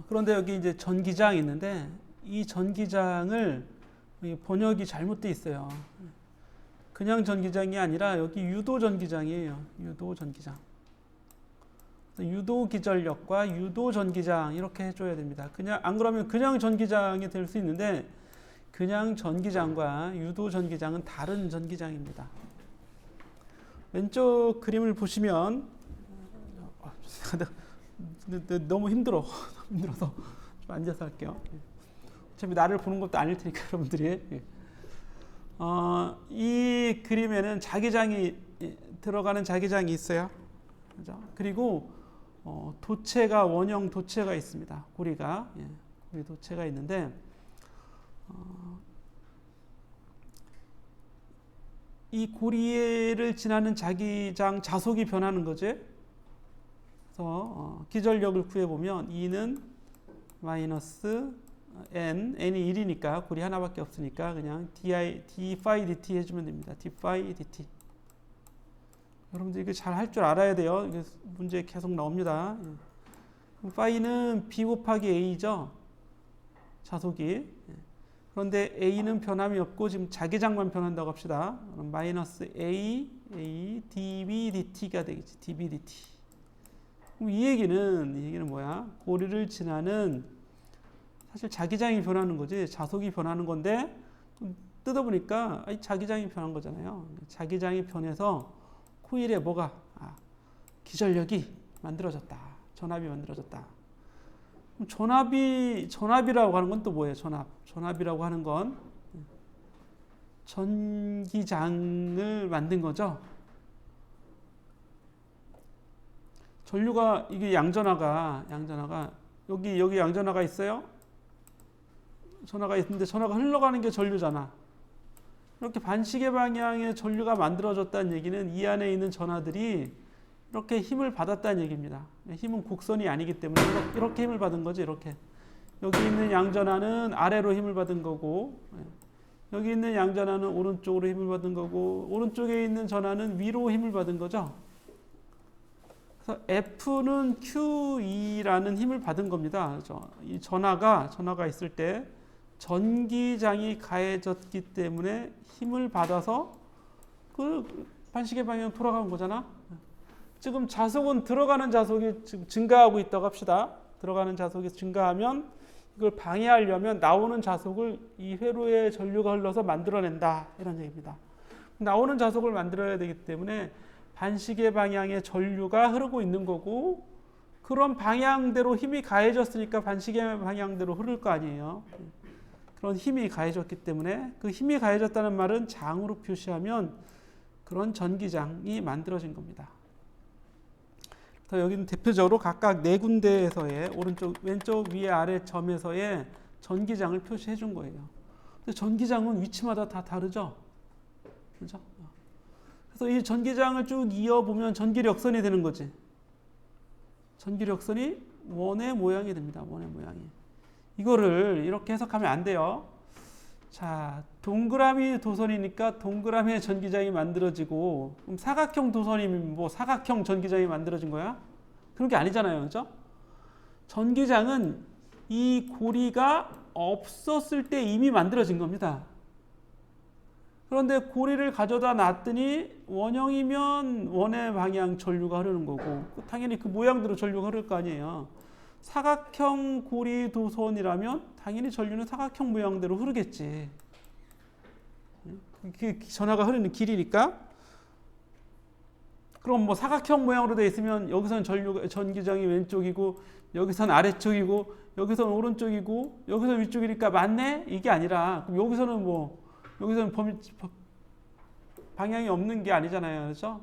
그런데 여기 이제 전기장이 있는데 이 전기장을 번역이 잘못돼 있어요. 그냥 전기장이 아니라 여기 유도 전기장이에요. 유도 전기장. 유도 기전력과 유도 전기장 이렇게 해줘야 됩니다. 그냥 안 그러면 그냥 전기장이 될 수 있는데 그냥 전기장과 유도 전기장은 다른 전기장입니다. 왼쪽 그림을 보시면 너무 힘들어서 좀 앉아서 할게요. 어차피 나를 보는 것도 아닐 테니까 여러분들이 이 그림에는 자기장이 들어가는 자기장이 있어요. 그죠? 그리고 도체가 원형 도체가 있습니다. 고리가 고리 도체가 있는데 이 고리를 지나는 자기장 자속이 변하는 거지. 그래서 기전력을 구해보면 E는 마이너스 N이 1이니까 고리 하나밖에 없으니까 그냥 d phi dt 해주면 됩니다. d phi dt. 여러분들 이거 잘 할 줄 알아야 돼요. 이게 문제 계속 나옵니다. phi는 b 곱하기 a죠. 자속이. 그런데 a는 변함이 없고 지금 자기장만 변한다고 합시다. 그럼 마이너스 a dB dt가 되겠지. dB dt. 그럼 이 얘기는 뭐야? 고리를 지나는 사실 자기장이 변하는 거지 자속이 변하는 건데 뜯어보니까 자기장이 변한 거잖아요. 자기장이 변해서 코일에 뭐가 기전력이 만들어졌다. 전압이 만들어졌다. 그럼 전압이라고 하는 건 또 뭐예요? 전압이라고 하는 건 전기장을 만든 거죠. 전류가 이게 양전하가 여기 양전하가 있어요. 전하가 있는데 전하가 흘러가는 게 전류잖아. 이렇게 반시계 방향의 전류가 만들어졌다는 얘기는 이 안에 있는 전하들이 이렇게 힘을 받았다는 얘기입니다. 힘은 곡선이 아니기 때문에 이렇게 힘을 받은 거지. 이렇게 여기 있는 양전하는 아래로 힘을 받은 거고 여기 있는 양전하는 오른쪽으로 힘을 받은 거고 오른쪽에 있는 전하는 위로 힘을 받은 거죠. 그래서 F는 QE라는 힘을 받은 겁니다. 그렇죠? 이 전하가 있을 때 전기장이 가해졌기 때문에 힘을 받아서 그 반시계 방향 돌아간 거잖아. 지금 자속은 들어가는 자속이 지금 증가하고 있다고 합시다. 들어가는 자속이 증가하면 이걸 방해하려면 나오는 자속을 이 회로에 전류가 흘러서 만들어낸다. 이런 얘기입니다. 나오는 자속을 만들어야 되기 때문에 반시계 방향의 전류가 흐르고 있는 거고 그런 방향대로 힘이 가해졌으니까 반시계 방향대로 흐를 거 아니에요. 그런 힘이 가해졌기 때문에 그 힘이 가해졌다는 말은 장으로 표시하면 그런 전기장이 만들어진 겁니다. 여기는 대표적으로 각각 네 군데에서의 오른쪽, 왼쪽, 위에, 아래 점에서의 전기장을 표시해 준 거예요. 근데 전기장은 위치마다 다 다르죠? 그렇죠? 그래서 이 전기장을 쭉 이어보면 전기력선이 되는 거지. 전기력선이 원의 모양이 됩니다. 원의 모양이. 이거를 이렇게 해석하면 안 돼요. 자, 동그라미 도선이니까 동그라미의 전기장이 만들어지고 그럼 사각형 도선이면 뭐 사각형 전기장이 만들어진 거야? 그런 게 아니잖아요. 그렇죠? 전기장은 이 고리가 없었을 때 이미 만들어진 겁니다. 그런데 고리를 가져다 놨더니 원형이면 원의 방향 전류가 흐르는 거고 당연히 그 모양대로 전류가 흐를 거 아니에요. 사각형 고리 도선이라면 당연히 전류는 사각형 모양대로 흐르겠지. 그 전하가 흐르는 길이니까. 그럼 뭐 사각형 모양으로 되어 있으면 여기서는 전기장이 왼쪽이고 여기서는 아래쪽이고 여기서는 오른쪽이고 여기서는 위쪽이니까 맞네? 이게 아니라 그럼 여기서는 방향이 없는 게 아니잖아요. 그렇죠?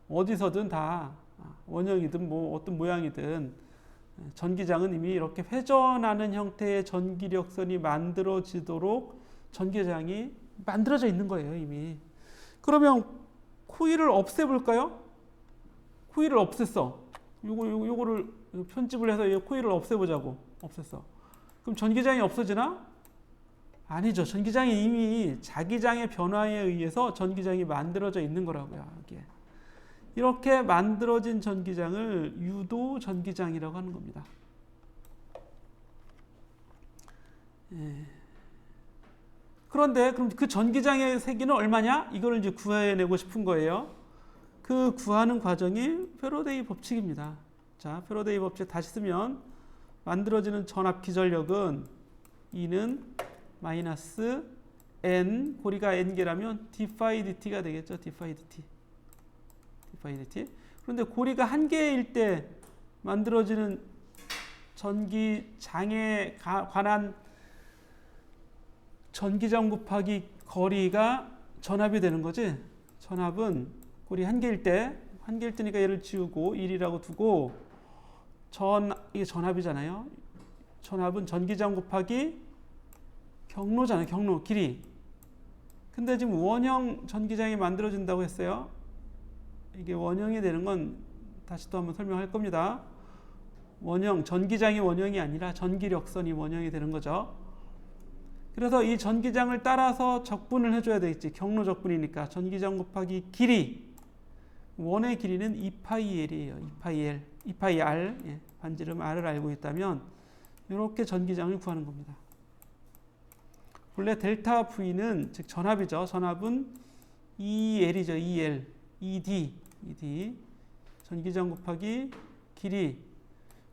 어디서든 다 원형이든 뭐 어떤 모양이든 전기장은 이미 이렇게 회전하는 형태의 전기력선이 만들어지도록 전기장이 만들어져 있는 거예요, 이미. 그러면 코일을 없애볼까요? 코일을 없앴어. 요거를 편집을 해서 이 코일을 없애보자고. 없앴어. 그럼 전기장이 없어지나? 아니죠. 전기장이 이미 자기장의 변화에 의해서 전기장이 만들어져 있는 거라고요. 이게. 이렇게 만들어진 전기장을 유도 전기장이라고 하는 겁니다. 그런데 그럼 그 전기장의 세기는 얼마냐? 이걸 이제 구해내고 싶은 거예요. 그 구하는 과정이 패러데이 법칙입니다. 자, 패러데이 법칙 다시 쓰면 만들어지는 전압 기전력은 E는 마이너스 N, 고리가 N개라면 d 파이 dt가 되겠죠. d 파이 dt. 그런데 고리가 한 개일 때 만들어지는 전기장에 관한 전기장 곱하기 거리가 전압이 되는 거지. 전압은 고리 한 개일 때니까 얘를 지우고 1이라고 두고 이게 전압이잖아요. 전압은 전기장 곱하기 경로잖아요. 경로, 길이. 근데 지금 원형 전기장이 만들어진다고 했어요. 이게 원형이 되는 건 다시 또 한번 설명할 겁니다. 전기장이 원형이 아니라 전기력선이 원형이 되는 거죠. 그래서 이 전기장을 따라서 적분을 해줘야 되겠지. 경로 적분이니까 전기장 곱하기 길이. 원의 길이는 2파이L이에요. 2파이R. 예, 반지름 R을 알고 있다면 이렇게 전기장을 구하는 겁니다. 원래 델타 V는 즉 전압이죠. 전압은 EL이죠. ED. 전기장 곱하기 길이.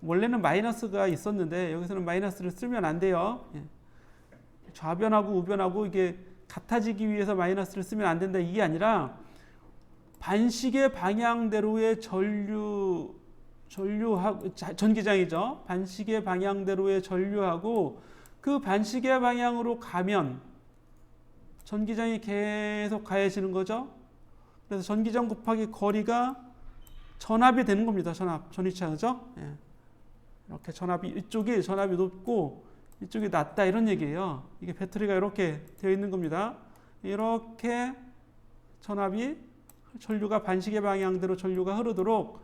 원래는 마이너스가 있었는데 여기서는 마이너스를 쓰면 안 돼요. 예. 좌변하고 우변하고 이게 같아지기 위해서 마이너스를 쓰면 안 된다. 이게 아니라 반시계 방향대로의 전기장이죠. 반시계 방향대로의 전류하고 그 반시계 방향으로 가면 전기장이 계속 가해지는 거죠. 그래서 전기장 곱하기 거리가 전압이 되는 겁니다. 전위차, 그죠? 예. 이렇게 이쪽이 전압이 높고 이쪽이 낮다 이런 얘기예요. 이게 배터리가 이렇게 되어 있는 겁니다. 이렇게 전류가 반시계 방향대로 전류가 흐르도록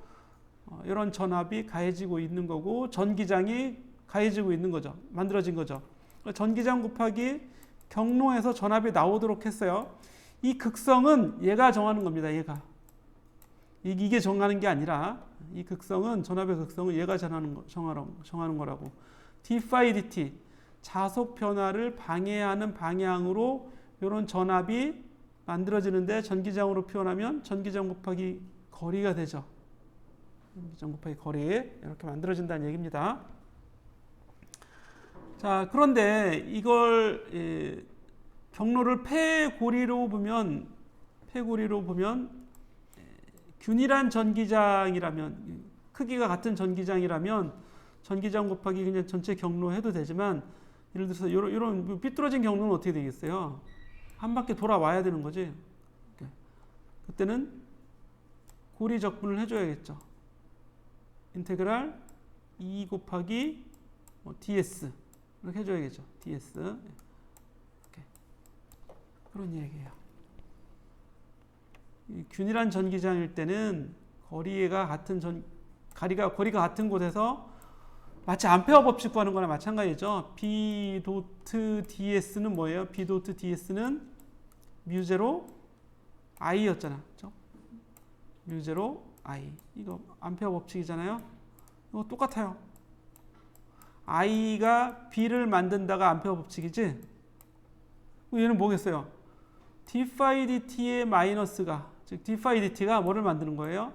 이런 전압이 가해지고 있는 거고 전기장이 가해지고 있는 거죠. 만들어진 거죠. 전기장 곱하기 경로에서 전압이 나오도록 했어요. 이 극성은 얘가 정하는 겁니다. 이게 정하는 게 아니라 이 극성은 전압의 극성은 얘가 정하는 거라고. d 파이 dt 자속 변화를 방해하는 방향으로 이런 전압이 만들어지는데 전기장으로 표현하면 전기장 곱하기 거리가 되죠. 전기장 곱하기 거리 이렇게 만들어진다는 얘기입니다. 자, 그런데 이걸 경로를 폐고리로 보면 균일한 전기장이라면 크기가 같은 전기장이라면 전기장 곱하기 그냥 전체 경로 해도 되지만 예를 들어서 이런 삐뚤어진 경로는 어떻게 되겠어요? 한 바퀴 돌아와야 되는 거지. 그때는 고리 적분을 해줘야겠죠. 인테그랄 E 곱하기 ds 이렇게 해줘야겠죠. ds 이렇게. 그런 얘기예요. 균일한 전기장일 때는 거리가 같은 곳에서 마치 암페어 법칙 구하는 거나 마찬가지죠. B 도트 ds는 뭐예요? B 도트 ds는 뮤제로 i였잖아. 그렇죠? 뮤제로 i. 이거 암페어 법칙이잖아요. 이거 똑같아요. i가 b를 만든다가 암페어 법칙이지. 얘는 뭐겠어요? d 파이 dt의 마이너스가, 즉 d 파이 dt가 뭐를 만드는 거예요?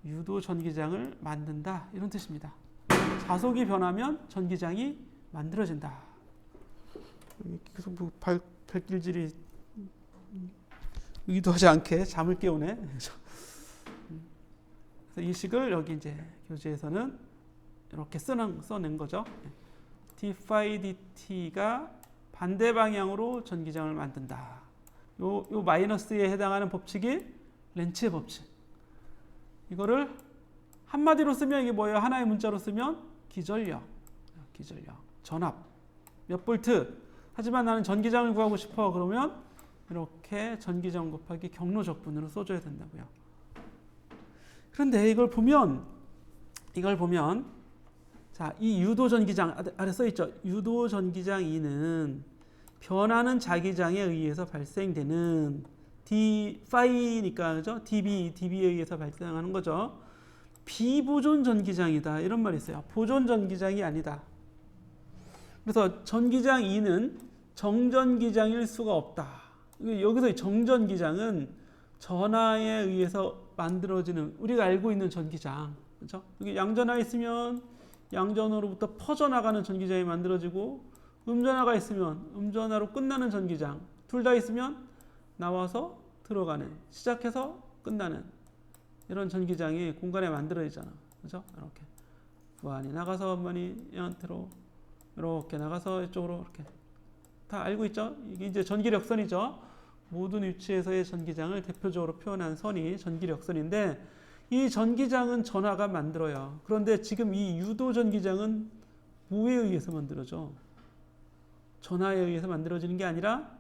유도 전기장을 만든다. 이런 뜻입니다. 자속이 변하면 전기장이 만들어진다. 계속 발길질이 의도하지 않게 잠을 깨우네. 그래서 이 식을 여기 이제 교재에서는 이렇게 써낸 거죠. d 파이 dt가 반대 방향으로 전기장을 만든다. 요 마이너스에 해당하는 법칙이 렌츠의 법칙. 이거를 한마디로 쓰면 이게 뭐예요? 하나의 문자로 쓰면 기전력, 전압, 몇 볼트. 하지만 나는 전기장을 구하고 싶어. 그러면 이렇게 전기장 곱하기 경로 적분으로 써줘야 된다고요. 그런데 이걸 보면 자, 이 유도 전기장 아래 써 있죠. 유도 전기장 E는 변하는 자기장에 의해서 발생되는 d 파이니까 그죠? dB에 의해서 발생하는 거죠. 비보존 전기장이다. 이런 말이 있어요. 보존 전기장이 아니다. 그래서 전기장 2는 정전기장일 수가 없다. 여기서 정전기장은 전하에 의해서 만들어지는 우리가 알고 있는 전기장, 그렇죠? 여기 양전하 있으면 양전으로부터 퍼져나가는 전기장이 만들어지고 음전하가 있으면 음전하로 끝나는 전기장, 둘 다 있으면 나와서 들어가는, 시작해서 끝나는 이런 전기장이 공간에 만들어지잖아, 그렇죠? 이렇게 무한히 나가서 무한히 연트로 이렇게 나가서 이쪽으로 이렇게 다 알고 있죠? 이게 이제 전기력선이죠. 모든 위치에서의 전기장을 대표적으로 표현한 선이 전기력선인데 이 전기장은 전하가 만들어요. 그런데 지금 이 유도 전기장은 뭐에 의해서 만들어져? 전하에 의해서 만들어지는 게 아니라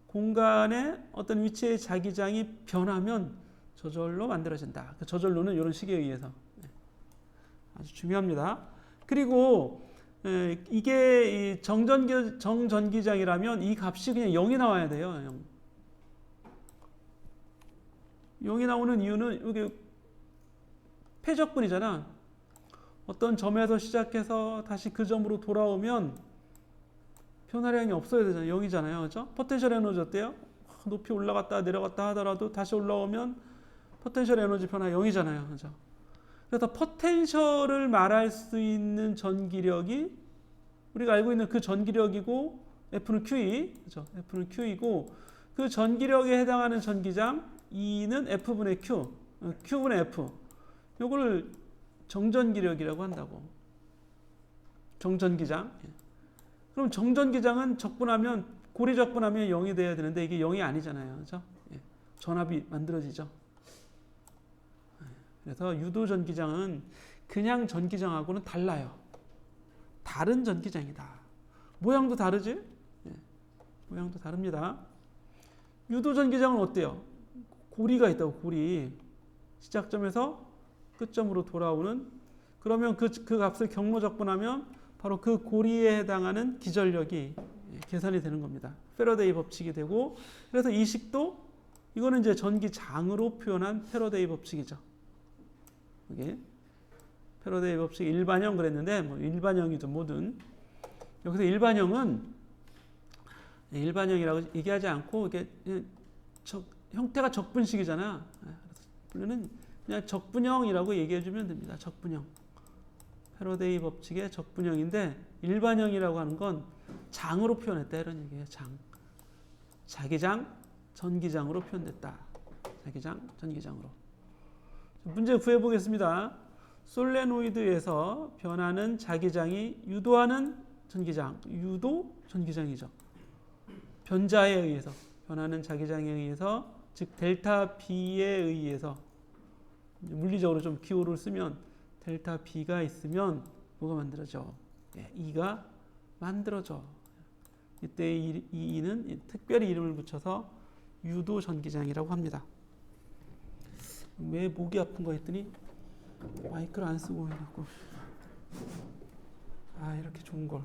공간의 어떤 위치의 자기장이 변하면 저절로 만들어진다. 그 저절로는 이런 식에 의해서. 아주 중요합니다. 그리고 이게 정전기장이라면 이 값이 그냥 0이 나와야 돼요. 0이 나오는 이유는 이게 패적분이잖아. 어떤 점에서 시작해서 다시 그 점으로 돌아오면 변화량이 없어야 되잖아요. 0이잖아요. 그렇죠? 포텐셜 에너지 어때요? 높이 올라갔다 내려갔다 하더라도 다시 올라오면 포텐셜 에너지 변화 0이잖아요. 그렇죠? 그래서 포텐셜을 말할 수 있는 전기력이 우리가 알고 있는 그 전기력이고 F는 QE, 그렇죠? F는 Q이고 그 전기력에 해당하는 전기장 E는 F분의 Q, Q분의 F. 요거를 정전기력이라고 한다고. 정전기장. 그럼 정전기장은 적분하면 고리 적분하면 0이 돼야 되는데 이게 0이 아니잖아요. 그렇죠? 전압이 만들어지죠. 그래서 유도 전기장은 그냥 전기장하고는 달라요. 다른 전기장이다. 모양도 다르지? 모양도 다릅니다. 유도 전기장은 어때요? 고리가 있다고, 고리. 시작점에서 끝점으로 돌아오는, 그러면 그 값을 경로 적분하면 바로 그 고리에 해당하는 기전력이 계산이 되는 겁니다. 패러데이 법칙이 되고, 그래서 이 식도 이거는 이제 전기장으로 표현한 패러데이 법칙이죠. 이게 패러데이 법칙 일반형 그랬는데 뭐 일반형이죠, 뭐든. 여기서 일반형이라고 얘기하지 않고 이게 형태가 적분식이잖아. 그래서 그냥 적분형이라고 얘기해주면 됩니다. 적분형. 패러데이 법칙의 적분형인데 일반형이라고 하는 건 장으로 표현했다 이런 얘기예요. 장. 자기장, 전기장으로 표현됐다. 자기장, 전기장으로. 문제 구해보겠습니다. 솔레노이드에서 변하는 자기장이 유도하는 전기장, 유도 전기장이죠. 변자에 의해서 변하는 자기장에 의해서, 즉 델타 B에 의해서, 물리적으로 좀 기호를 쓰면 델타 B가 있으면 뭐가 만들어져? E가 만들어져. 이때 이 E는 특별히 이름을 붙여서 유도 전기장이라고 합니다. 왜 목이 아픈 거 했더니 마이크를 안 쓰고 해갖고 이렇게 좋은 걸.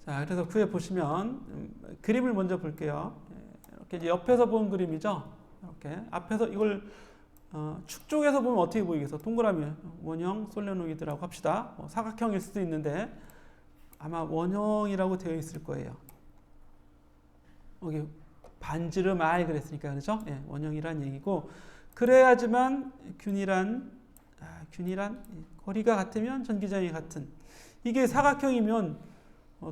자, 그래서 구해 보시면 그림을 먼저 볼게요. 이렇게 이제 옆에서 본 그림이죠. 이렇게 앞에서 이걸 축 쪽에서 보면 어떻게 보이겠어? 동그라미 원형 솔레노이드라고 합시다. 사각형일 수도 있는데 아마 원형이라고 되어 있을 거예요. 여기 반지름 R 그랬으니까 그렇죠? 원형이란 얘기고, 그래야지만 균이란 거리가 같으면 전기장이 같은, 이게 사각형이면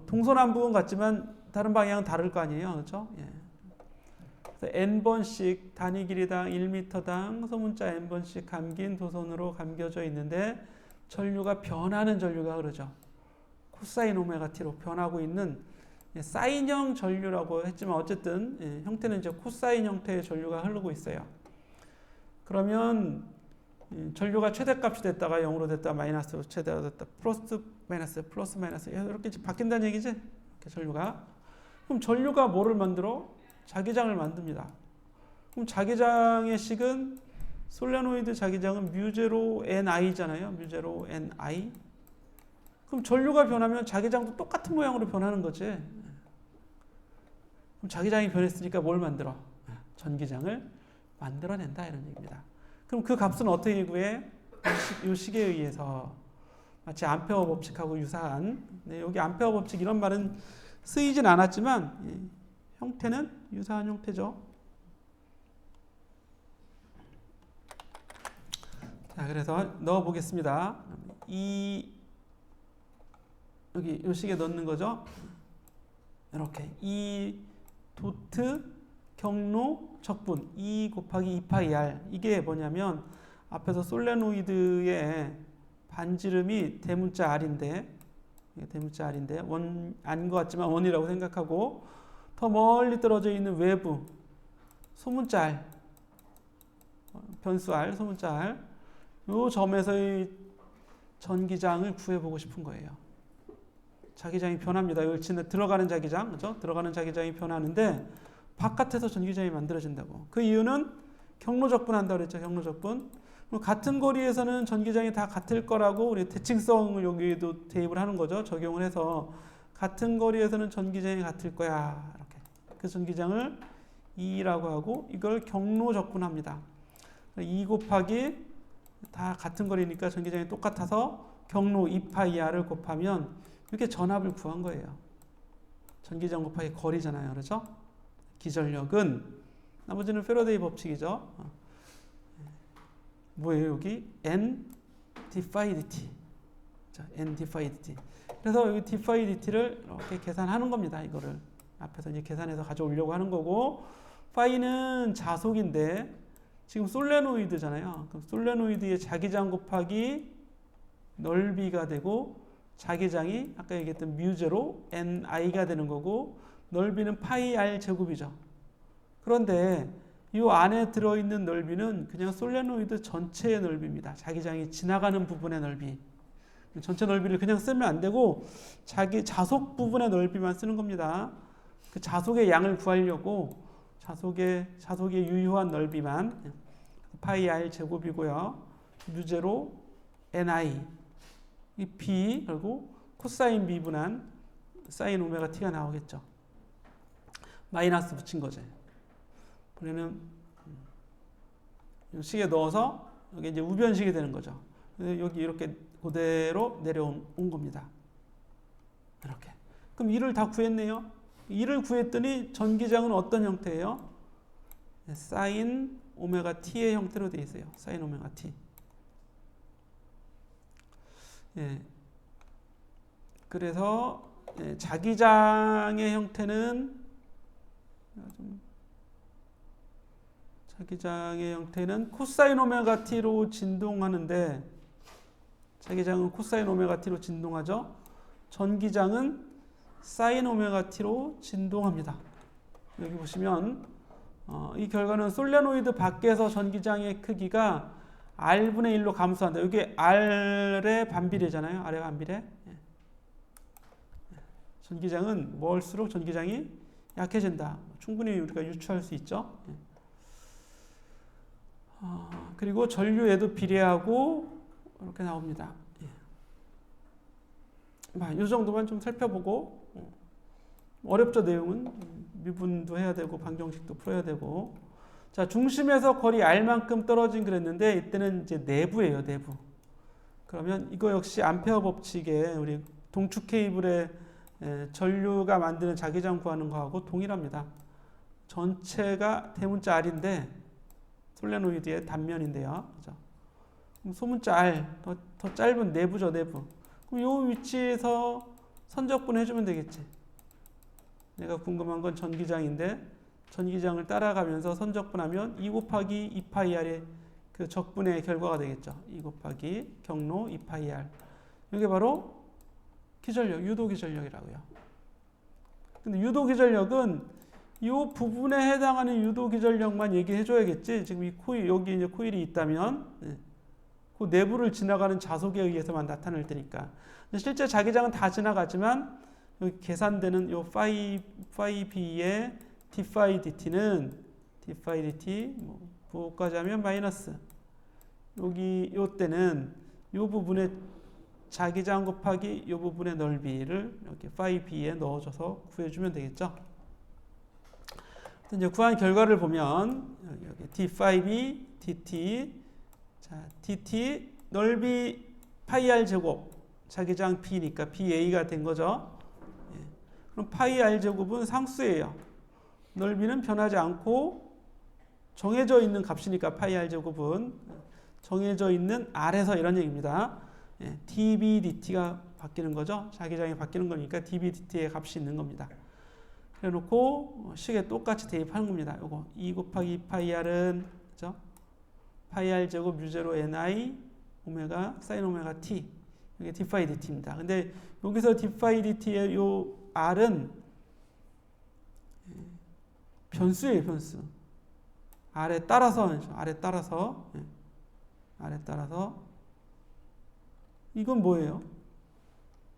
동서남북은 같지만 다른 방향은 다를 거 아니에요. 그렇죠? 그래서 n번씩 단위 길이당 1m당 소문자 n번씩 감긴 도선으로 감겨져 있는데 전류가 변하는 전류가 그러죠. 코사인 오메가 t로 변하고 있는 사인형 전류라고 했지만 어쨌든 형태는 이제 코사인 형태의 전류가 흐르고 있어요. 그러면 전류가 최대값이 됐다가 0으로 됐다, 마이너스로 최대가 됐다, 플러스 마이너스 이렇게 바뀐다는 얘기지. 이렇게 전류가. 그럼 전류가 뭐를 만들어? 자기장을 만듭니다. 그럼 자기장의 식은 솔레노이드 자기장은 뮤제로 NI잖아요. 뮤제로 NI. 그럼 전류가 변하면 자기장도 똑같은 모양으로 변하는 거지. 그럼 자기장이 변했으니까 뭘 만들어? 전기장을 만들어낸다 이런 얘기입니다. 그럼 그 값은 어떻게 구해? 이 식에 의해서. 마치 암페어 법칙하고 유사한. 네, 여기 암페어 법칙 이런 말은 쓰이진 않았지만 형태는 유사한 형태죠. 자, 그래서 넣어 보겠습니다. 여기 이 식에 넣는 거죠. 이렇게 도트 경로 적분 2 곱하기 2파이 r, 이게 뭐냐면 앞에서 솔레노이드의 반지름이 대문자 r인데 원 아닌 것 같지만 원이라고 생각하고, 더 멀리 떨어져 있는 외부 소문자 r, 변수 r, 소문자 r, 요 점에서의 전기장을 구해보고 싶은 거예요. 자기장이 변합니다. 여기 들어가는 자기장, 그죠? 들어가는 자기장이 변하는데 바깥에서 전기장이 만들어진다고. 그 이유는 경로적분 한다고 그랬죠. 경로적분. 같은 거리에서는 전기장이 다 같을 거라고 우리 대칭성을 여기에도 대입을 하는 거죠. 적용을 해서 같은 거리에서는 전기장이 같을 거야. 이렇게. 그 전기장을 2라고 하고 이걸 경로적분합니다. 2 곱하기 다 같은 거리니까 전기장이 똑같아서 경로 2파이r을 곱하면 이렇게 전압을 구한 거예요. 전기장 곱하기 거리잖아요. 그렇죠? 기전력은, 나머지는 패러데이 법칙이죠. 뭐예요 여기? n d phi dt. 자, n d phi dt. 그래서 여기 d phi dt를 이렇게 계산하는 겁니다. 이거를 앞에서 이제 계산해서 가져오려고 하는 거고, 파이는 자속인데 지금 솔레노이드잖아요. 그럼 솔레노이드의 자기장 곱하기 넓이가 되고, 자기장이 아까 얘기했던 뮤제로 ni가 되는 거고, 넓이는 파이 r 제곱이죠. 그런데 이 안에 들어있는 넓이는 그냥 솔레노이드 전체의 넓이입니다. 자기장이 지나가는 부분의 넓이. 전체 넓이를 그냥 쓰면 안 되고 자기 자속 부분의 넓이만 쓰는 겁니다. 그 자속의 양을 구하려고 자속의 유효한 넓이만 파이 r 제곱이고요. 뮤제로 ni 이 b 그리고 코사인 b분한 사인 오메가 t가 나오겠죠. 마이너스 붙인 거죠. 그러면 식에 넣어서 여기 이제 우변식이 되는 거죠. 여기 이렇게 그대로 내려온 겁니다. 이렇게. 그럼 1을 다 구했네요. 1을 구했더니 전기장은 어떤 형태예요? 사인 오메가 t의 형태로 되어 있어요. 사인 오메가 t. 예. 그래서 자기장의 형태는 코사인 오메가 t로 진동하는데, 자기장은 코사인 오메가 t로 진동하죠. 전기장은 사인 오메가 t로 진동합니다. 여기 보시면 이 결과는 솔레노이드 밖에서 전기장의 크기가 r분의 1로 감소한다. 여기 r의 반비례잖아요. r의 반비례. 전기장은 멀수록 전기장이 약해진다. 충분히 우리가 유추할 수 있죠. 그리고 전류에도 비례하고 이렇게 나옵니다. 이 정도만 좀 살펴보고, 어렵죠. 내용은 미분도 해야 되고 방정식도 풀어야 되고. 자, 중심에서 거리 r만큼 떨어진 그랬는데 이때는 이제 내부예요. 내부. 그러면 이거 역시 암페어 법칙에 우리 동축 케이블의 전류가 만드는 자기장 구하는 거하고 동일합니다. 전체가 대문자 r인데 솔레노이드의 단면인데요. 그죠? 그럼 소문자 r, 더 짧은 내부죠. 내부. 그럼 이 위치에서 선적분 해주면 되겠지. 내가 궁금한 건 전기장인데 전기장을 따라가면서 선적분하면 2 곱하기 2파이r의 그 적분의 결과가 되겠죠. 2 곱하기 경로 2파이r. 이게 바로 기전력, 유도 기전력이라고요. 근데 유도 기전력은 이 부분에 해당하는 유도 기전력만 얘기해 줘야겠지. 지금 이 코일, 여기 이제 코일이 있다면 그 내부를 지나가는 자속에 의해서만 나타날 테니까. 실제 자기장은 다 지나가지만 여기 계산되는 요 파이 b의 d 파이 dt는 d 파이 dt 부호까지 하면 마이너스. 여기 요 때는 요 부분의 자기장 곱하기 요 부분의 넓이를 이렇게 파이 b에 넣어줘서 구해주면 되겠죠. 이제 구한 결과를 보면 여기 d 파이 b dt 자, dt 넓이 파이 r 제곱 자기장 b니까 ba가 된 거죠. 예. 그럼 파이 r 제곱은 상수예요. 넓이는 변하지 않고 정해져 있는 값이니까 파이 r 제곱은 정해져 있는 R에서 이런 얘기입니다. 예. db dt가 바뀌는 거죠. 자기장이 바뀌는 거니까 db dt의 값이 있는 겁니다. 그래놓고 식에 똑같이 대입하는 겁니다. 요거 2 곱하기 파이 r은 그죠? 파이 r 제곱 유제로 ni 오메가 사인 오메가 t 이게 d 파이 dt입니다. 근데 여기서 d 파이 dt의 요 r은 변수예요, 변수. r에 따라서 이건 뭐예요?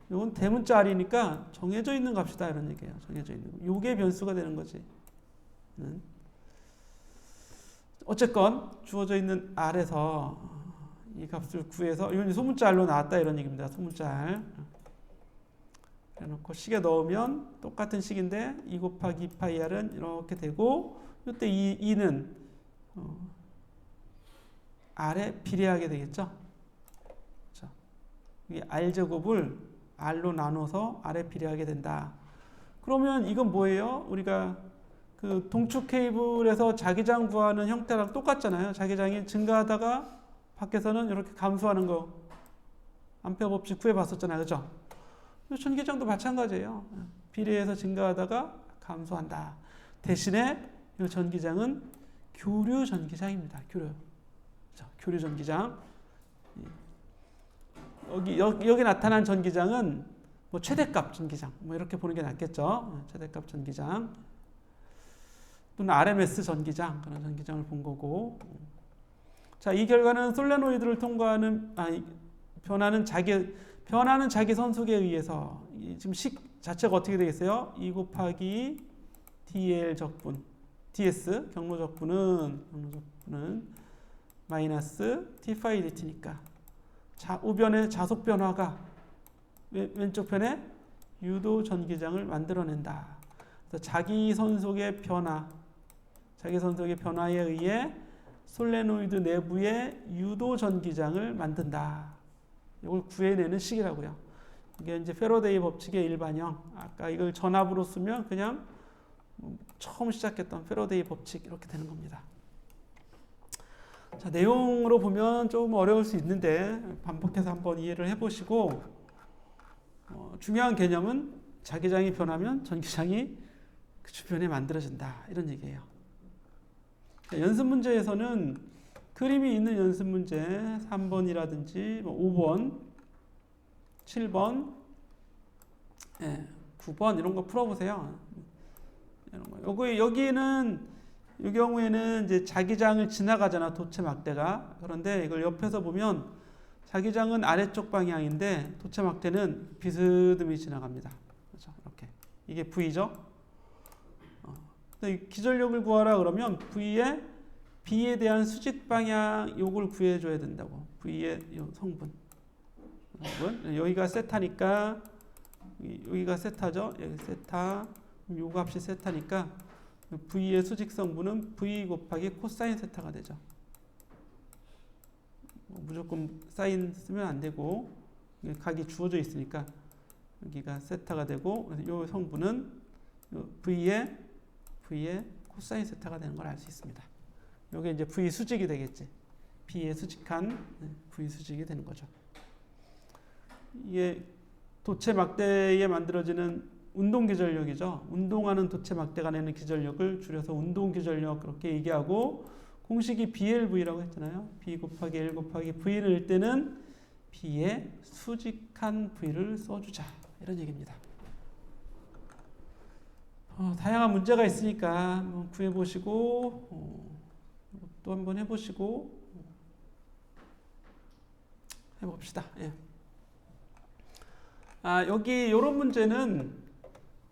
이건 대문자 r이니까 정해져 있는 값이다 이런 얘기예요. 정해져 있는 거. 요게 변수가 되는 거지. 어쨌건 주어져 있는 r에서 이 값을 구해서 이건 소문자 r로 나왔다 이런 얘기입니다. 소문자 r. 해놓고 식에 넣으면 똑같은 식인데 2 곱하기 파이 r은 이렇게 되고 이때 2는 r에 비례하게 되겠죠. 그렇죠? 이 r제곱을 r로 나눠서 r에 비례하게 된다. 그러면 이건 뭐예요? 우리가 그 동축 케이블에서 자기장 구하는 형태랑 똑같잖아요. 자기장이 증가하다가 밖에서는 이렇게 감소하는 거 암페어 법칙 구해봤었잖아요. 그죠? 전기장도 마찬가지예요. 비례해서 증가하다가 감소한다. 대신에 이 전기장은 교류 전기장입니다. 교류. 자, 교류 전기장. 여기 나타난 전기장은 뭐 최대값 전기장. 뭐 이렇게 보는 게 낫겠죠. 최대값 전기장. 또는 RMS 전기장. 그런 전기장을 본 거고. 자, 이 결과는 솔레노이드를 통과하는 변하는 자기 선속에 의해서 지금 식 자체가 어떻게 되겠어요? 2 곱하기 dl 적분 ds 경로 적분은 마이너스 t 파이 dt니까 우변의 자속 변화가 왼쪽 편에 유도 전기장을 만들어낸다. 그래서 자기 선속의 변화에 의해 솔레노이드 내부에 유도 전기장을 만든다. 이걸 구해내는 식이라고요. 이게 이제 패러데이 법칙의 일반형. 아까 이걸 전압으로 쓰면 그냥 처음 시작했던 패러데이 법칙 이렇게 되는 겁니다. 자, 내용으로 보면 좀 어려울 수 있는데 반복해서 한번 이해를 해보시고 중요한 개념은 자기장이 변하면 전기장이 그 주변에 만들어진다 이런 얘기예요. 연습 문제에서는 그림이 있는 연습 문제 3번이라든지 5번, 7번, 9번 이런 거 풀어보세요. 여기는 이 경우에는 이제 자기장을 지나가잖아 도체 막대가. 그런데 이걸 옆에서 보면 자기장은 아래쪽 방향인데 도체 막대는 비스듬히 지나갑니다. 그렇죠? 이렇게 이게 V죠. 기전력을 구하라 그러면 V의 B에 대한 수직 방향 요걸 구해줘야 된다고. V의 성분. 여기가 세타니까 여기가 세타죠. 여기 세타. 요 값이 세타니까 V의 수직 성분은 V 곱하기 코사인 세타가 되죠. 무조건 사인 쓰면 안 되고 각이 주어져 있으니까 여기가 세타가 되고 요 성분은 V의 코사인 세타가 되는 걸 알 수 있습니다. 이게 이제 V 수직이 되겠지. B의 수직한 V 수직이 되는 거죠. 이게 도체 막대에 만들어지는 운동 기전력이죠. 운동하는 도체 막대가 내는 기전력을 줄여서 운동 기전력 그렇게 얘기하고 공식이 BLV라고 했잖아요. B 곱하기 L 곱하기 V를 낼 때는 B의 수직한 V를 써주자 이런 얘기입니다. 다양한 문제가 있으니까 한번 구해보시고 또 한번 해보시고 해봅시다. 예. 여기 이런 문제는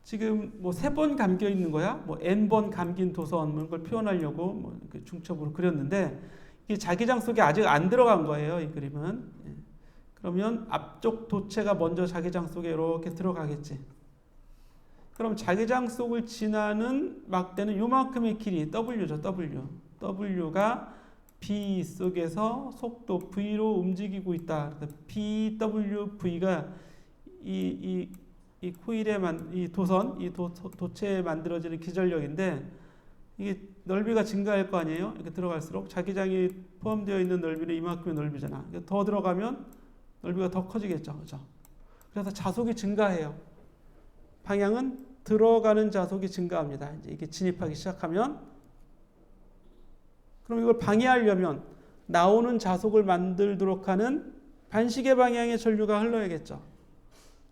지금 뭐 3번 감겨 있는 거야, 뭐 n번 감긴 도선 이런 걸 표현하려고 뭐 중첩으로 그렸는데 이게 자기장 속에 아직 안 들어간 거예요. 이 그림은. 예. 그러면 앞쪽 도체가 먼저 자기장 속에 이렇게 들어가겠지. 그럼 자기장 속을 지나는 막대는 요만큼의 길이 W죠. W가 B 속에서 속도 V로 움직이고 있다. BWV가 이 코일에 이 도선, 이 도체에 만들어지는 기전력인데 이게 넓이가 증가할 거 아니에요? 이렇게 들어갈수록 자기장이 포함되어 있는 넓이는 이만큼의 넓이잖아. 더 들어가면 넓이가 더 커지겠죠, 그렇죠? 그래서 자속이 증가해요. 방향은 들어가는 자속이 증가합니다. 이제 이게 진입하기 시작하면, 그럼 이걸 방해하려면 나오는 자속을 만들도록 하는 반시계 방향의 전류가 흘러야겠죠.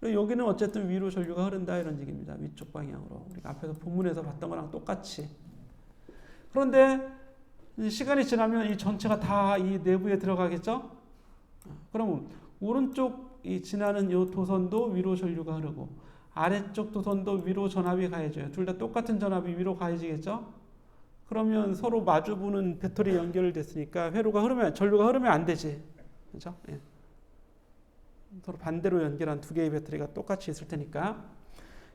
여기는 어쨌든 위로 전류가 흐른다 이런 얘기입니다. 위쪽 방향으로. 우리가 앞에서 본문에서 봤던 거랑 똑같이. 그런데 시간이 지나면 이 전체가 다 이 내부에 들어가겠죠? 그러면 오른쪽 이 지나는 이 도선도 위로 전류가 흐르고 아래쪽 도선도 위로 전압이 가해져요. 둘 다 똑같은 전압이 위로 가해지겠죠? 그러면 서로 마주보는 배터리 연결됐으니까 전류가 흐르면 안 되지. 그렇죠? 예. 서로 반대로 연결한 두 개의 배터리가 똑같이 있을 테니까.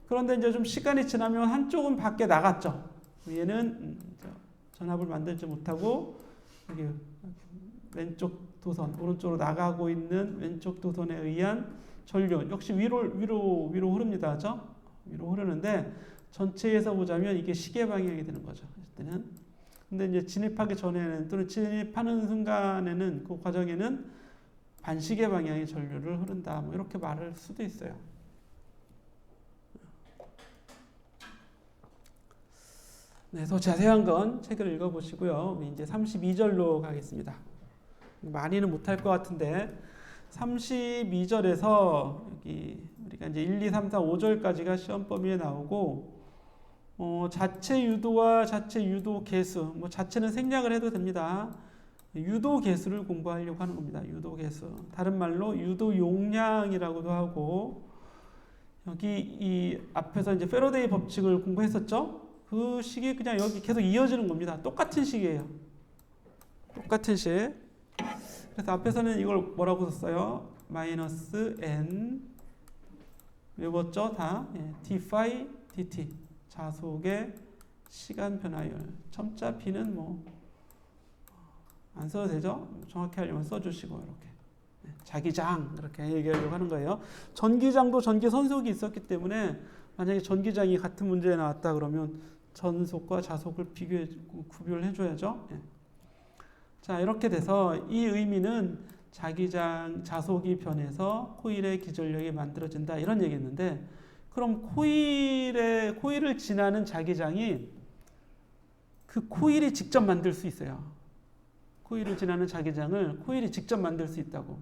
그런데 이제 좀 시간이 지나면 한쪽은 밖에 나갔죠. 얘는 전압을 만들지 못하고 여기 왼쪽 도선, 오른쪽으로 나가고 있는 왼쪽 도선에 의한 전류 역시 위로 흐릅니다. 그렇죠? 위로 흐르는데 전체에서 보자면 이게 시계 방향이 되는 거죠. 그때는. 근데 이제 진입하기 전에는 또는 진입하는 순간에는 그 과정에는 반시계 방향의 전류를 흐른다. 뭐 이렇게 말할 수도 있어요. 네, 더 자세한 건 책을 읽어보시고요. 이제 32절로 가겠습니다. 많이는 못할 것 같은데 32절에서 여기 우리가 이제 1, 2, 3, 4, 5절까지가 시험 범위에 나오고 자체 유도와 자체 유도 계수, 뭐 자체는 생략을 해도 됩니다. 유도 계수를 공부하려고 하는 겁니다. 유도 계수. 다른 말로 유도 용량이라고도 하고 여기 이 앞에서 이제 패러데이 법칙을 공부했었죠? 그 식이 그냥 여기 계속 이어지는 겁니다. 똑같은 식이에요. 똑같은 식. 그래서 앞에서는 이걸 뭐라고 썼어요? 마이너스 n 외웠죠? 다 d phi dt 자속의 시간 변화율. 첨자 p는 뭐 안 써도 되죠? 정확히 하려면 써주시고 이렇게 자기장 이렇게 얘기하려고 하는 거예요. 전기장도 전기 선속이 있었기 때문에 만약에 전기장이 같은 문제에 나왔다 그러면 전속과 자속을 구별을 해줘야죠. 자, 이렇게 돼서 이 의미는 자기장 자속이 변해서 코일의 기전력이 만들어진다 이런 얘기했는데, 그럼 코일을 지나는 자기장이 그 코일이 직접 만들 수 있어요. 코일을 지나는 자기장을 코일이 직접 만들 수 있다고.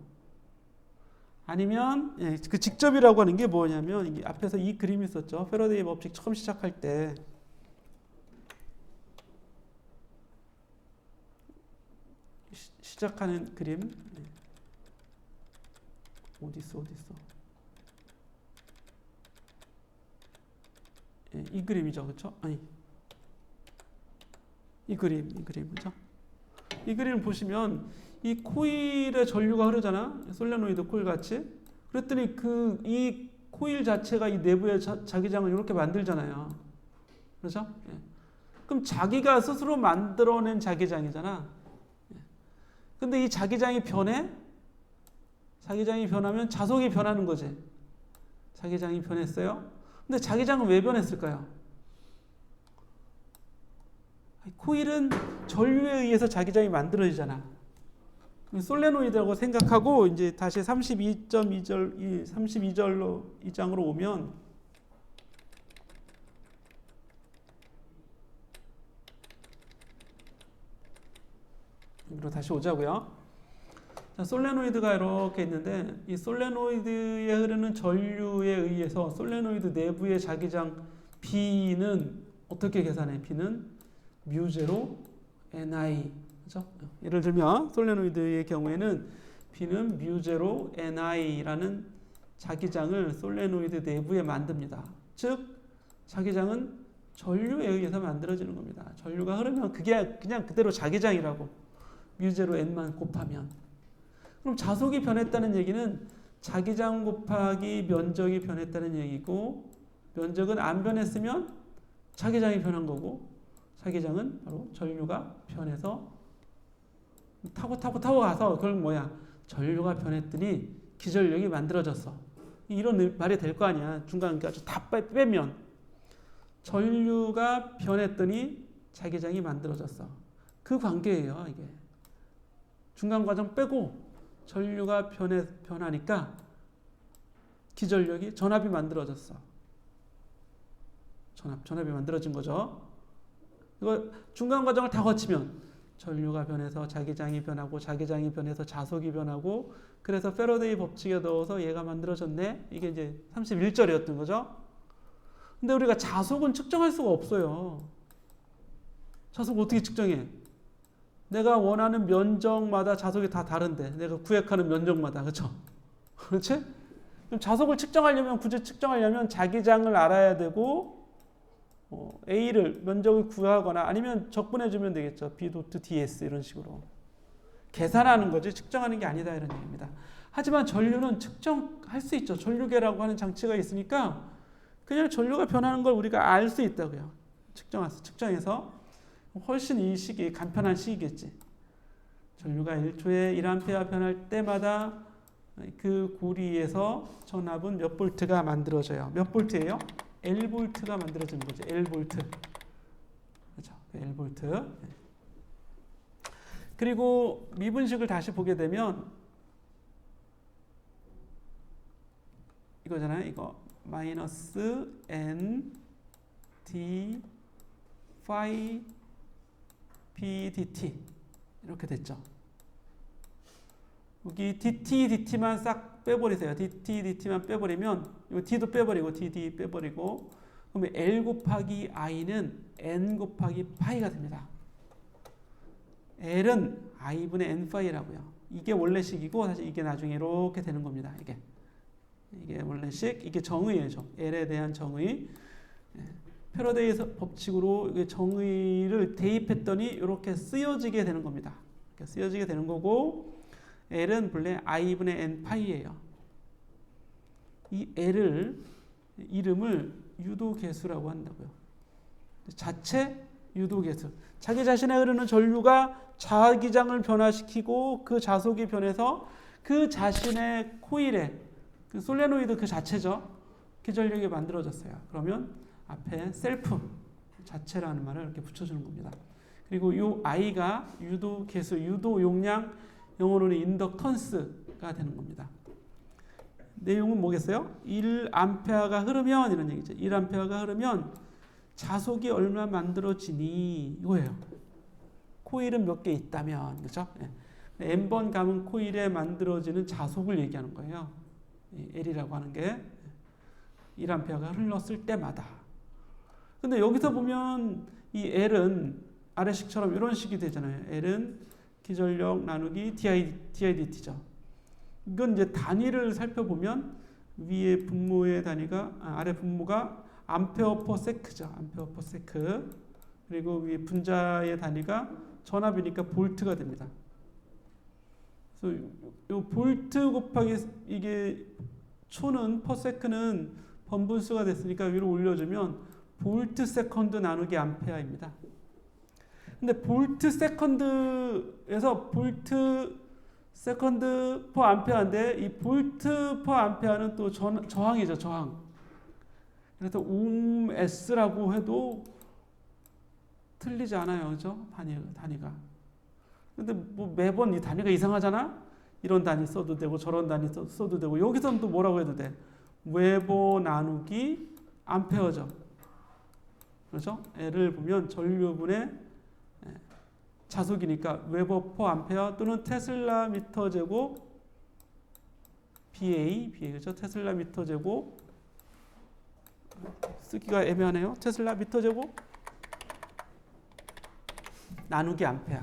아니면 그 직접이라고 하는 게 뭐냐면 이게 앞에서 이 그림이 있었죠. 패러데이 법칙 처음 시작할 때 시작하는 그림. 어디 있어? 이 그림이죠, 그렇죠? 아니, 이 그림, 그렇죠? 이 그림을 보시면 이 코일에 전류가 흐르잖아, 솔레노이드 코일 같이. 그랬더니 이 코일 자체가 이 내부의 자기장을 이렇게 만들잖아요, 그렇죠? 그럼 자기가 스스로 만들어낸 자기장이잖아. 근데 이 자기장이 변해? 자기장이 변하면 자속이 변하는 거지. 자기장이 변했어요. 근데 자기장은 왜 변했을까요? 코일은 전류에 의해서 자기장이 만들어지잖아. 솔레노이드라고 생각하고 이제 다시 32.2절, 2장으로 오면 여기로 다시 오자고요. 자, 솔레노이드가 이렇게 있는데 이 솔레노이드에 흐르는 전류에 의해서 솔레노이드 내부의 자기장 B는 어떻게 계산해? B는 뮤제로 Ni. 그렇죠? 예를 들면 솔레노이드의 경우에는 B는 뮤제로 Ni라는 자기장을 솔레노이드 내부에 만듭니다. 즉 자기장은 전류에 의해서 만들어지는 겁니다. 전류가 흐르면 그게 그냥 그대로 자기장이라고. 뮤제로 N만 곱하면. 그럼 자속이 변했다는 얘기는 자기장 곱하기 면적이 변했다는 얘기고, 면적은 안 변했으면 자기장이 변한 거고, 자기장은 바로 전류가 변해서 타고 가서 결국 뭐야? 전류가 변했더니 기전력이 만들어졌어. 이런 말이 될 거 아니야. 중간까지 다 빼면 전류가 변했더니 자기장이 만들어졌어. 그 관계예요, 이게. 중간 과정 빼고 전류가 변하니까 기전력이 전압이 만들어졌어. 전압이 만들어진 거죠. 이거 중간 과정을 다 거치면 전류가 변해서 자기장이 변하고 자기장이 변해서 자속이 변하고 그래서 패러데이 법칙에 넣어서 얘가 만들어졌네. 이게 이제 31절이었던 거죠. 근데 우리가 자속은 측정할 수가 없어요. 자속 어떻게 측정해? 내가 원하는 면적마다 자속이 다 다른데 내가 구획하는 면적마다 그렇죠? 그렇지? 그럼 자속을 측정하려면 굳이 측정하려면 자기장을 알아야 되고 A를 면적을 구하거나 아니면 적분해 주면 되겠죠. B.ds 이런 식으로 계산하는 거지 측정하는 게 아니다 이런 얘기입니다. 하지만 전류는 측정할 수 있죠. 전류계라고 하는 장치가 있으니까 그냥 전류가 변하는 걸 우리가 알 수 있다고요. 측정해서 훨씬 이 식이 간편한 식이겠지. 전류가 1초에 1A 변할 때마다 그 고리에서 전압은 몇 볼트가 만들어져요. 몇 볼트예요? L볼트가 만들어지는 거죠. L볼트. 그렇죠. L볼트. 그리고 미분식을 다시 보게 되면 이거잖아요. 이거 마이너스 N D phi P dt 이렇게 됐죠. 여기 dt, dt만 싹 빼버리세요. dt, dt만 빼버리면 이 d도 빼버리고 dd 빼버리고 그러면 L 곱하기 i는 n 곱하기 파이가 됩니다. L은 i분의 n 파이라고요. 이게 원래식이고 사실 이게 나중에 이렇게 되는 겁니다. 이게 원래식, 이게 정의예요. L에 대한 정의. 패러데이 법칙으로 정의를 대입했더니 이렇게 쓰여지게 되는 겁니다. 이렇게 쓰여지게 되는 거고 L은 본래 i분의 n 파이예요. 이 L을 이름을 유도계수라고 한다고요. 자체 유도계수. 자기 자신에 흐르는 전류가 자기장을 변화시키고 그 자속이 변해서 그 자신의 코일에 그 솔레노이드 그 자체죠. 기전력이 만들어졌어요. 그러면 앞에 셀프 자체라는 말을 이렇게 붙여주는 겁니다. 그리고 이 I가 유도 계수, 유도 용량, 영어로는 인덕턴스가 되는 겁니다. 내용은 뭐겠어요? 1A가 흐르면 이런 얘기죠. 1A가 흐르면 자속이 얼마 만들어지니 이거예요. 코일은 몇 개 있다면 그렇죠? n번 감은 코일에 만들어지는 자속을 얘기하는 거예요. L이라고 하는 게 1A가 흘렀을 때마다. 근데 여기서 보면 이 L은 아래식처럼 이런 식이 되잖아요. L은 기전력 나누기 didt죠. 이건 이제 단위를 살펴보면 위에 분모의 단위가 아래 분모가 암페어 퍼 세크죠. 암페어 퍼 세크. 그리고 위에 분자의 단위가 전압이니까 볼트가 됩니다. 그래서 요 볼트 곱하기 이게 초는 퍼 세크는 번분수가 됐으니까 위로 올려주면 볼트 세컨드 나누기 암페어입니다. 근데 볼트 세컨드에서 볼트 세컨드 퍼 암페어인데 이 볼트 퍼 암페어는 또 저항이죠, 저항. 그래서 S라고 해도 틀리지 않아요, 그죠? 단위가. 근데 뭐 매번 이 단위가 이상하잖아? 이런 단위 써도 되고 저런 단위 써도 되고 여기서는 또 뭐라고 해도 돼? 웨버 나누기 암페어죠. 그렇죠? L을 보면 전류분의 자속이니까 웨버 퍼 암페어 또는 테슬라 미터 제곱 BA 그렇죠? 테슬라 미터 제곱 쓰기가 애매하네요. 테슬라 미터 제곱 나누기 암페어.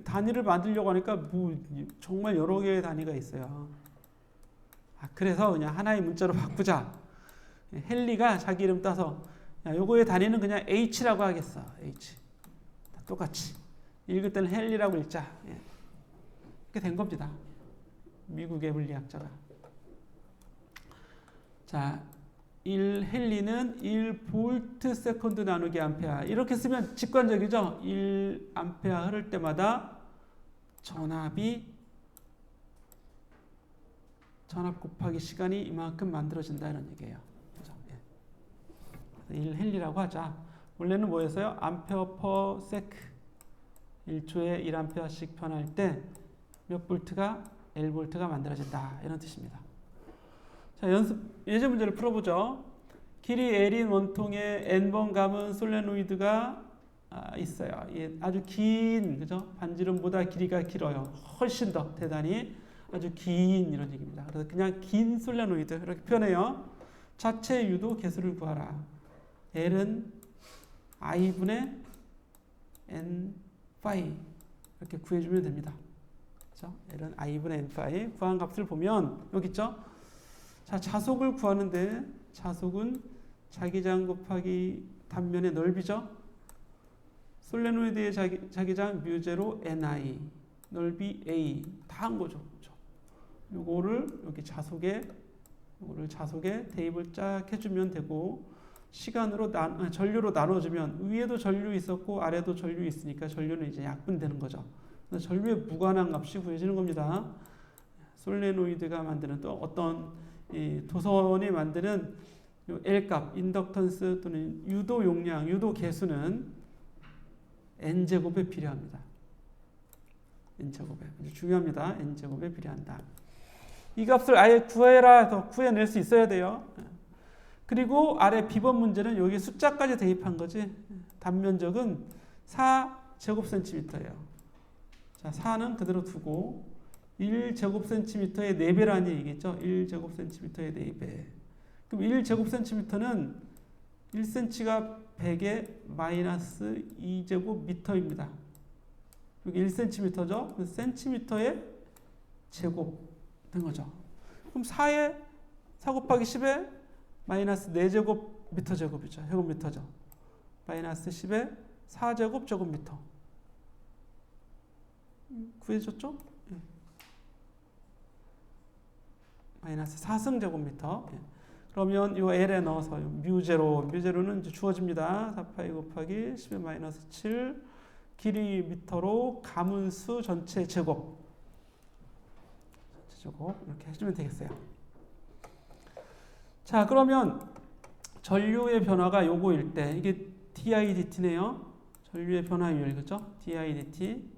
단위를 만들려고 하니까 뭐 정말 여러 개의 단위가 있어요. 그래서 그냥 하나의 문자로 바꾸자. 헨리가 자기 이름 따서 야, 요거의 단위는 그냥 H라고 하겠어. H. 똑같이. 읽을 때는 헨리라고 읽자. 이렇게 된 겁니다. 미국의 물리학자가. 자, 1헨리는 1볼트 세컨드 나누기 암페어. 이렇게 쓰면 직관적이죠. 1암페어 흐를 때마다 전압 곱하기 시간이 이만큼 만들어진다 이런 얘기예요. 그죠? 예. 1헨리라고 하자. 원래는 뭐였어요? 암페어 퍼 세크. 1초에 1암페어씩 변할 때 몇 볼트가 1볼트가 만들어진다 이런 뜻입니다. 자, 예제 문제를 풀어보죠. 길이 L인 원통에 N번 감은 솔레노이드가 있어요. 아주 긴, 그죠? 반지름보다 길이가 길어요. 훨씬 더 대단히 아주 긴 이런 얘기입니다. 그래서 그냥 긴 솔레노이드 이렇게 표현해요. 자체 유도 개수를 구하라. L은 I분의 N 파이 이렇게 구해주면 됩니다. 그죠? L은 I분의 N 파이 구한 값을 보면 여기 있죠? 자, 자속을 구하는데 자속은 자기장 곱하기 단면의 넓이죠. 솔레노이드의 자기장 뮤제로 NI, 넓이 A 다 한 거죠. 그렇죠? 요거를 여기 자속에 대입을 쫙 해주면 되고 시간으로 전류로 나눠주면 위에도 전류 있었고 아래도 전류 있으니까 전류는 이제 약분되는 거죠. 그래서 전류의 무관한 값이 구해지는 겁니다. 솔레노이드가 만드는 또 어떤 이 도선이 만드는 L값, 인덕턴스 또는 유도 용량, 유도 개수는 N제곱에 필요합니다. N제곱에. 아주 중요합니다. N제곱에 필요한다. 이 값을 아예 구해라 해서 구해낼 수 있어야 돼요. 그리고 아래 B번 문제는 여기 숫자까지 대입한 거지. 단면적은 4제곱센티미터예요. 자, 4는 그대로 두고 1제곱센티미터의 4배라는 얘기겠죠. 1제곱센티미터의 4배. 그럼 1제곱센티미터는 1cm가 100에 마이너스 2제곱미터입니다. 여기 1cm죠. 센티미터의 제곱 된 거죠. 그럼 4 곱하기 10에 마이너스 4제곱미터 제곱이죠. 제곱미터죠. 마이너스 10에 4제곱 제곱미터. 구해졌죠? 예. 마이너스 4승 제곱미터. 예. 그러면 이 L에 넣어서 뮤제로는 이제 주어집니다. 4파이 곱하기 10의 마이너스 7 길이 미터로 가문수 전체 제곱 이렇게 해주면 되겠어요. 자, 그러면 전류의 변화가 요거일 때 이게 dIdt네요. 전류의 변화율 그죠? dIdt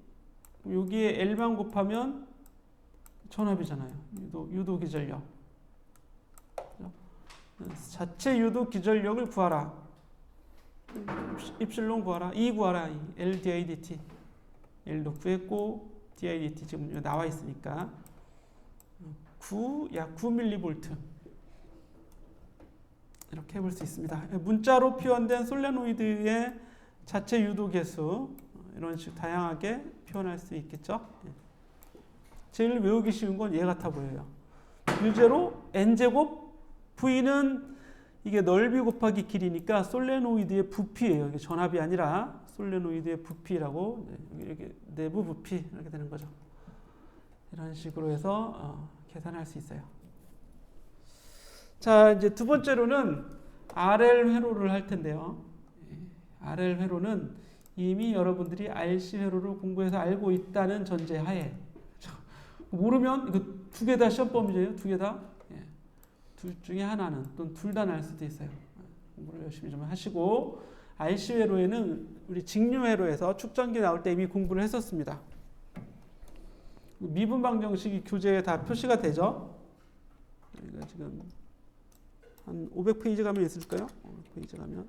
여기에 L만 곱하면 전압이잖아요. 유도 기전력. 자체 유도 기전력을 구하라. 입실론 구하라. E 구하라. L dIdt. L도 구했고 dIdt 지금 나와 있으니까 약 9mV 이렇게 해볼 수 있습니다. 문자로 표현된 솔레노이드의 자체 유도 개수 이런 식으로 다양하게 표현할 수 있겠죠. 제일 외우기 쉬운 건 얘 같아 보여요. 뮤제로 N제곱 V는 이게 넓이 곱하기 길이니까 솔레노이드의 부피예요. 이게 전압이 아니라 솔레노이드의 부피라고 이렇게 내부 부피 이렇게 되는 거죠. 이런 식으로 해서 계산할 수 있어요. 자, 이제 두 번째로는 RL 회로를 할 텐데요. RL 회로는 이미 여러분들이 RC 회로를 공부해서 알고 있다는 전제하에 모르면 이거 두 개 다 시험 범위예요. 두 개 다. 둘 중에 하나는 또는 둘 다 날 수도 있어요. 공부를 열심히 좀 하시고 RC 회로에는 우리 직류 회로에서 축전기 나올 때 이미 공부를 했었습니다. 미분방 정식이 교재에 다 표시가 되죠. 우리가 지금 한 500페이지 가면 있을까요? 500페이지 가면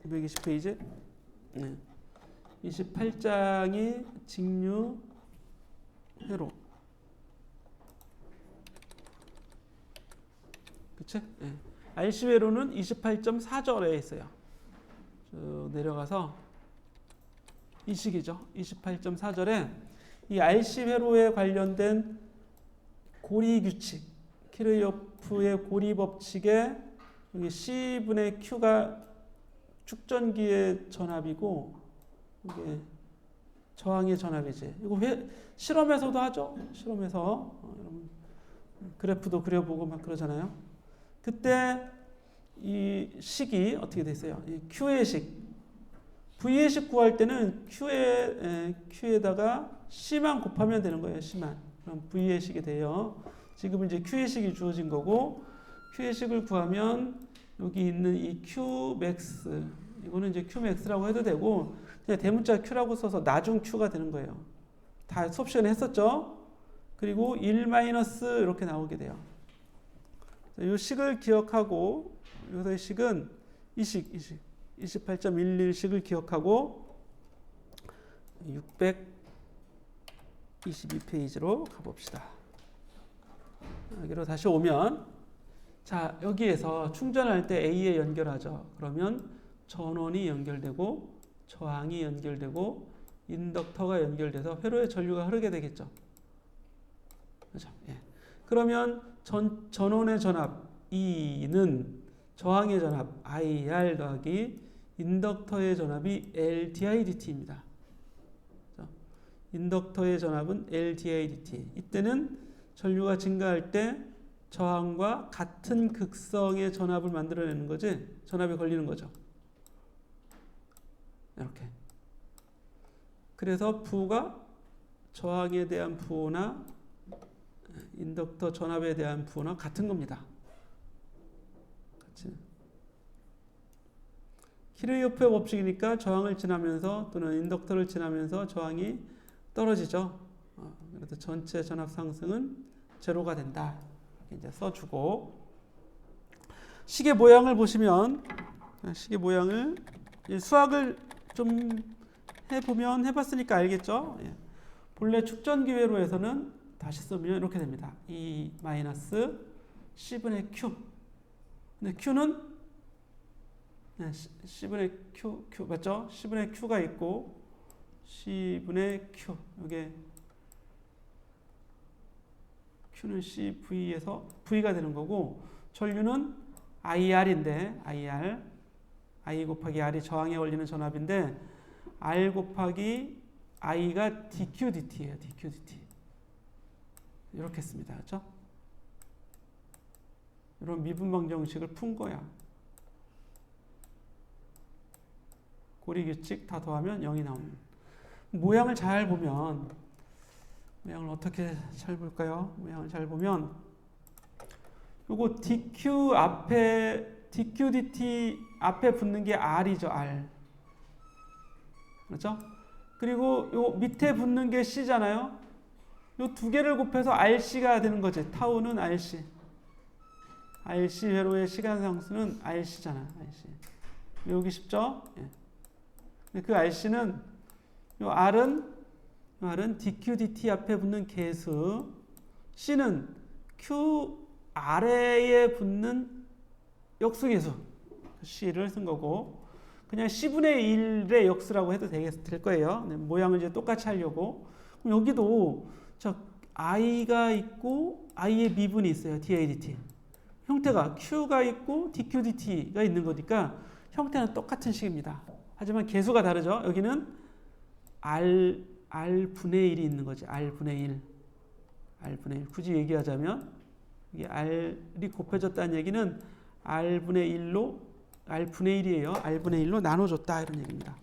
220페이지 28장이 직류 회로 그치? 네. RC 회로는 28.4절에 있어요. 내려가서 이 식이죠. 28.4절에 이 RC 회로에 관련된 고리 규칙, 키르요프의 고리 법칙에 여기 C분의 Q가 축전기의 전압이고 이게 저항의 전압이지. 이거 실험에서도 하죠. 실험에서 그래프도 그려보고 막 그러잖아요. 그때 이 식이 어떻게 돼 있어요? 이 Q의 식, V의 식 구할 때는 Q에다가 C만 곱하면 되는 거예요. C만. 그럼 V의 식이 돼요. 지금 이제 Q의 식이 주어진 거고 Q의 식을 구하면 여기 있는 이 Qmax 이거는 이제 Qmax라고 해도 되고 그냥 대문자 Q라고 써서 나중 Q가 되는 거예요. 다 수업 시간에 했었죠? 그리고 1 마이너스 이렇게 나오게 돼요. 이 식을 기억하고 여기서의 식은 이 식 28.11식을 기억하고 622페이지로 가봅시다. 여기로 다시 오면 자 여기에서 충전할 때 A에 연결하죠. 그러면 전원이 연결되고 저항이 연결되고 인덕터가 연결돼서 회로에 전류가 흐르게 되겠죠. 그렇죠? 예. 그러면 전원의 전압 E는 저항의 전압 IR 더하기 인덕터의 전압이 LdIdt입니다. 그렇죠? 인덕터의 전압은 LdIdt. 이때는 전류가 증가할 때 저항과 같은 극성의 전압을 만들어내는 거지 전압이 걸리는 거죠. 이렇게. 그래서 부가 저항에 대한 부호나 인덕터 전압에 대한 부호나 같은 겁니다. 같이. 키르요프의 법칙이니까 저항을 지나면서 또는 인덕터를 지나면서 저항이 떨어지죠. 그래서 전체 전압 상승은 제로가 된다. 이렇게 이제 써주고 시계 모양을 보시면 시계 모양을 수학을 좀 해봤으니까 알겠죠. 예. 본래 축전기회로에서는 다시 쓰면 이렇게 됩니다. E 마이너스 C분의 Q. 근데 Q는 C분의 Q 맞죠? C분의 Q가 있고 C분의 Q. 이게 Q는 CV에서 V가 되는 거고 전류는 IR인데 I 곱하기 R이 저항에 걸리는 전압인데 R 곱하기 I가 dQdt예요. dQdt. 이렇게 씁니다. 그렇죠? 이런 미분방 정식을 푼 거야. 고리규칙 다 더하면 0이 나오는. 모양을 잘 보면 모양을 어떻게 잘 볼까요? 모양을 잘 보면 요거 dQ 앞에 dQdt 앞에 붙는 게 R이죠. R. 그렇죠? 그리고 요 밑에 붙는 게 C잖아요. 요 두 개를 곱해서 RC가 되는 거지. 타우는 RC. RC 회로의 시간 상수는 RC잖아. RC. 외우기 쉽죠? 예. 그 RC는 요 R은 dQdt 앞에 붙는 계수. C는 Q 아래에 붙는 역수계수. C를 쓴 거고. 그냥 C분의 1의 역수라고 해도 될 거예요. 네, 모양을 이제 똑같이 하려고. 그럼 여기도 I가 있고 I의 미분이 있어요. dIdt. 형태가 Q가 있고 dQdt가 있는 거니까 형태는 똑같은 식입니다. 하지만 계수가 다르죠. 여기는 R분의 1이 있는 거지. R분의 1. 굳이 얘기하자면 이게 R이 곱해졌다는 얘기는 R분의 1이에요. R분의 1로 나눠줬다 이런 얘기입니다.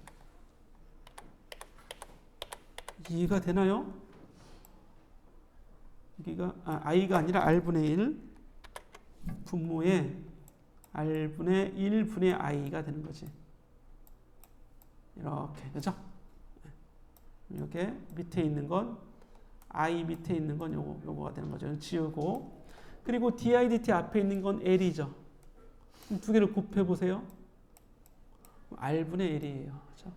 이해가 되나요? 여기가 I가 아니라 R분의 1 분모에 R분의 1분의 I가 되는 거지. 이렇게 그죠? 이렇게 밑에 있는 건 I 밑에 있는 건 요거가 되는 거죠. 지우고 그리고 dIdt 앞에 있는 건 L이죠. 두 개를 곱해 보세요. R분의 L이에요. 그렇죠?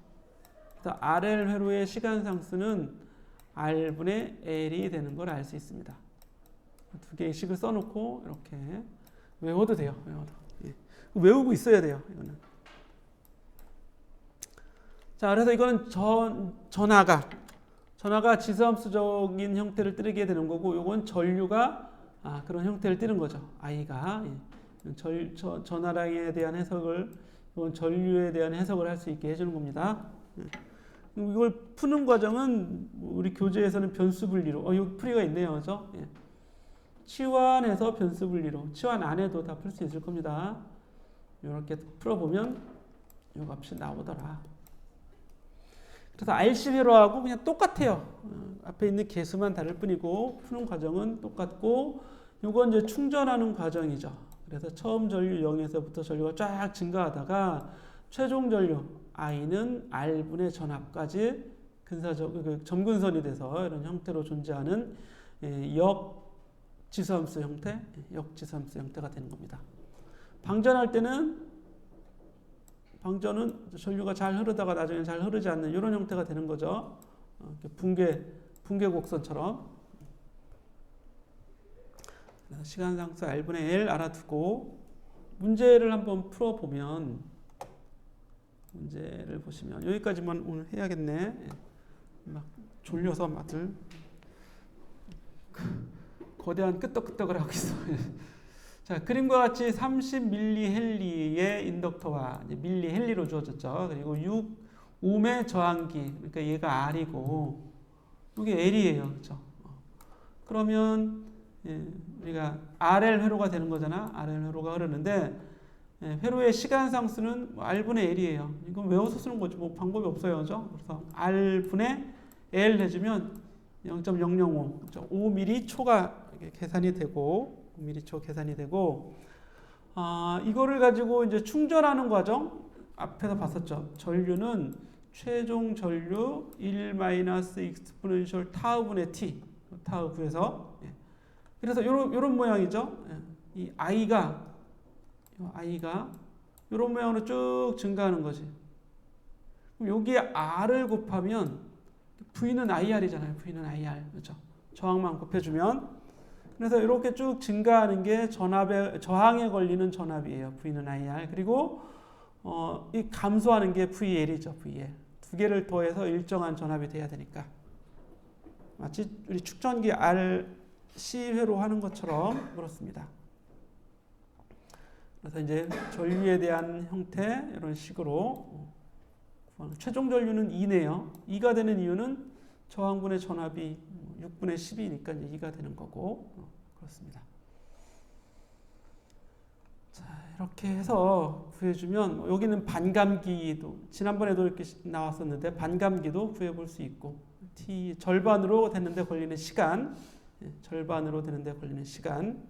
그래서 RL 회로의 시간 상수는 R분의 L이 되는 걸 알 수 있습니다. 두 개의 식을 써놓고 이렇게 외워도 돼요. 예. 외우고 있어야 돼요. 이거는. 자, 그래서 이거는 전하가 지수함수적인 형태를 띠게 되는 거고, 요건 전류가 그런 형태를 띠는 거죠. I가 전하량에 대한 해석을, 이건 전류에 대한 해석을 할 수 있게 해주는 겁니다. 이걸 푸는 과정은 우리 교재에서는 변수분리로, 여기 풀이가 있네요, 그죠? 예. 치환해서 변수분리로, 치환 안 해도 다 풀 수 있을 겁니다. 이렇게 풀어보면 이 값이 나오더라. 그래서 RC 회로하고 그냥 똑같아요. 앞에 있는 개수만 다를 뿐이고 푸는 과정은 똑같고 이건 이제 충전하는 과정이죠. 그래서 처음 전류 0에서부터 전류가 쫙 증가하다가 최종 전류 I는 R분의 전압까지 점근선이 돼서 이런 형태로 존재하는 역지수함수 형태, 역지수함수 형태가 되는 겁니다. 방전할 때는 방전은 전류가 잘 흐르다가 나중에 잘 흐르지 않는 이런 형태가 되는 거죠. 붕괴 곡선처럼. 시간상수 R분의 L 알아두고 문제를 한번 풀어보면 문제를 보시면 여기까지만 오늘 해야겠네. 막 졸려서 막들 거대한 끄떡끄떡을 하고 있어. 자, 그림과 같이 30mH 인덕터와 밀리헨리로 주어졌죠. 그리고 6옴의 저항기, 그러니까 얘가 R이고 이게 L이에요, 그렇죠? 그러면 우리가 RL 회로가 되는 거잖아. RL 회로가 흐르는데 회로의 시간 상수는 R분의 L이에요. 이건 외워서 쓰는 거죠. 뭐 방법이 없어요, 그렇죠? 그래서 R분의 L 해주면 0.005, 그렇죠? 5m초가 계산이 되고. 5m초 계산이 되고, 이거를 가지고 이제 충전하는 과정 앞에서 봤었죠. 전류는 최종 전류 1-exponential 타우분의 t, 타우 구에서. 그래서 요런 모양이죠. 이 i가 요런 모양으로 쭉 증가하는 거지. 그럼 여기에 r을 곱하면 v는 ir이잖아요. v는 ir, 그렇죠? 저항만 곱해주면. 그래서 이렇게 쭉 증가하는 게 저항에 걸리는 전압이에요. V는 IR. 그리고 이 감소하는 게 VL이죠. VL. 두 개를 더해서 일정한 전압이 돼야 되니까. 마치 우리 축전기 RC 회로 하는 것처럼 그렇습니다. 그래서 이제 전류에 대한 형태 이런 식으로 최종 전류는 2네요. 2가 되는 이유는 저항분의 전압이 6분의 10이니까 이제 2가 되는 거고 그렇습니다. 자, 이렇게 해서 구해주면 여기는 반감기도 지난번에도 이렇게 나왔었는데 반감기도 구해볼 수 있고 t 절반으로 되는데 걸리는 시간 절반으로 되는데 걸리는 시간